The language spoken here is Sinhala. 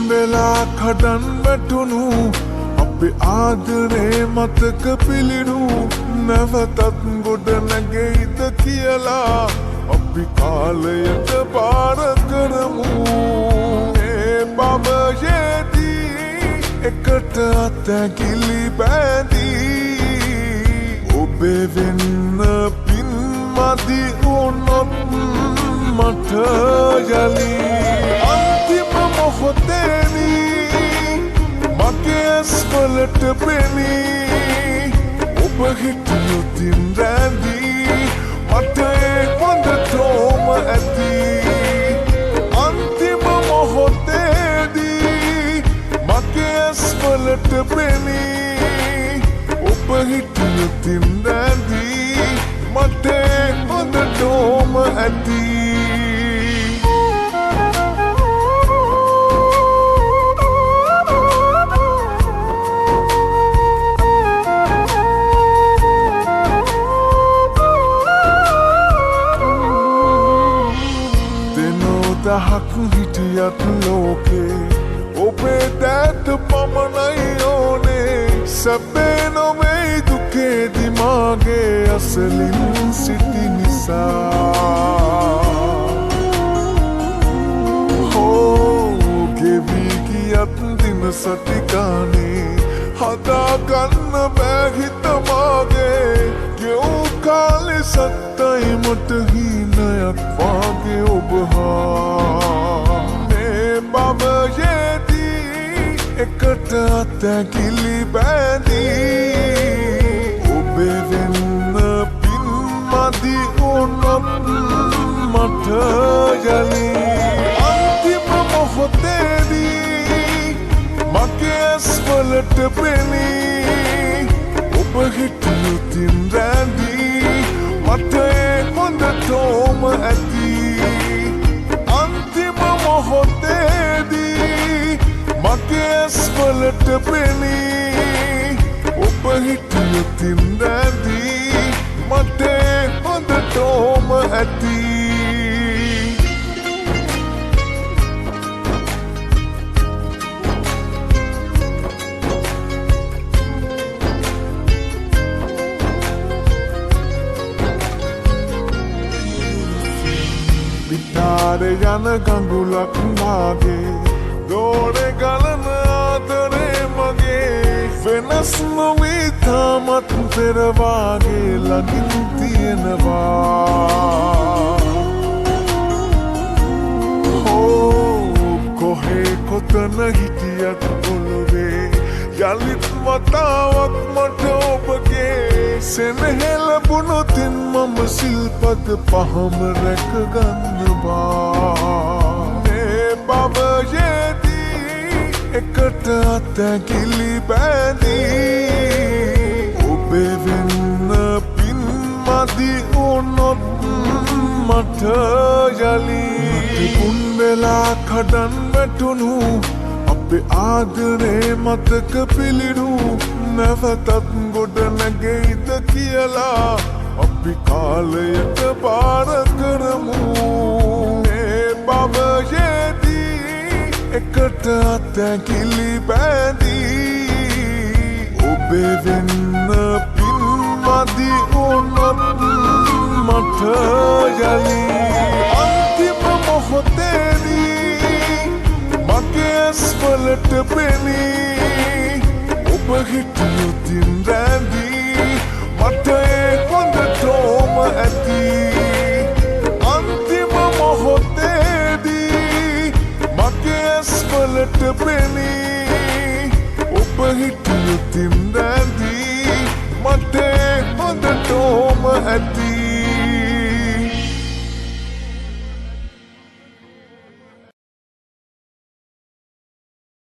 වෙලා කඩන් වැටුණු අපේ ආදරේ මතක පිළිණු නැවතත් ගොඩ නැගෙයිද කියලා අපි කාලයට පාර කරමු මේ භවයේදී එකට අතැකිලි බැඳී ඔබේ වෙන්න පින් මදි වුණොත් මට යලි අන්තිම මොහොතේදී මගේ ඇස්වලට පෙනී ඔබ හිටියොතින් රැඳී මට ඒ හොඳටම ඇති අන්තිම මොහොතේදී මගේ ඇස්වලට පෙනී ඔබ හිටියොතින් රැඳී මට ඒ හොඳටම ඇති දහක් හිටියත් ලෝකේ ඔබේ දෑත පමණයි ඕනේ සැපේ නොවෙයි දුකේදි මාගේ අසලින් සිටි නිසා ගෙවී ගියත් දින සතිකානේ හදාගන්න බෑ හිත මාගේ ගෙවූ කාලේ සත්තයි මට හීනයක් වාගේ ඔබ හා මේ භවයේදී එකට අතැකිලි බැඳී ඔබේ වෙන්න පින් මදි වුණොත් මට යලි අන්තිම මොහොතේදී මගේ ඇස්වලට පෙනී ඔබ හිටියොතින් රැඳී මට ඒ හොඳටම ඇති අන්තිම මොහොතේදී මගේ ඇස්වලට පෙනී ඔබ හිටියොතින් රැඳී මට ඒ හොඳටම ඇති විතාරේ යන ගඟුලක් වාගේ දෝරේ ගලන ආදරේ මගේ වෙනස් නොවී තාමත් පෙර වාගේ ළඟින් තියෙනවා කොහේ කොතන හිටියත් පොළොවේ යලිත් වතාවක් මට ඔබගේ සෙනෙහ ලැබුණොතින් මම සිල්පද පහම රැකගන්නවා මේ භවයේදී එකට අතැකිලි බැඳී ඔබේ වෙන්න පින් මදි වුණොත් මට යලි පුන් වෙලා කඩන් වැටුණු අපේ ආදරේ මතක පිළිණු නැවතත් ගොඩ නැගෙයිද කියලා අපි කාලයට පාර කරමු මේ භවයේදී එකට අතැකිලි බැඳී ඔබේ වෙන්න පින් මදි වුණොත් මට යලි අන්තිම මොහොතේදී මගේ ඇස්වලට පෙනී ඔබ හිටියොතින් රැඳී මට ඒ හොඳටම ඇති අන්තිම මොහොතේදී මගේ ඇස්වලට පෙනී ඔබ හිටියොතින් රැඳී මට ඒ හොඳටම ඇති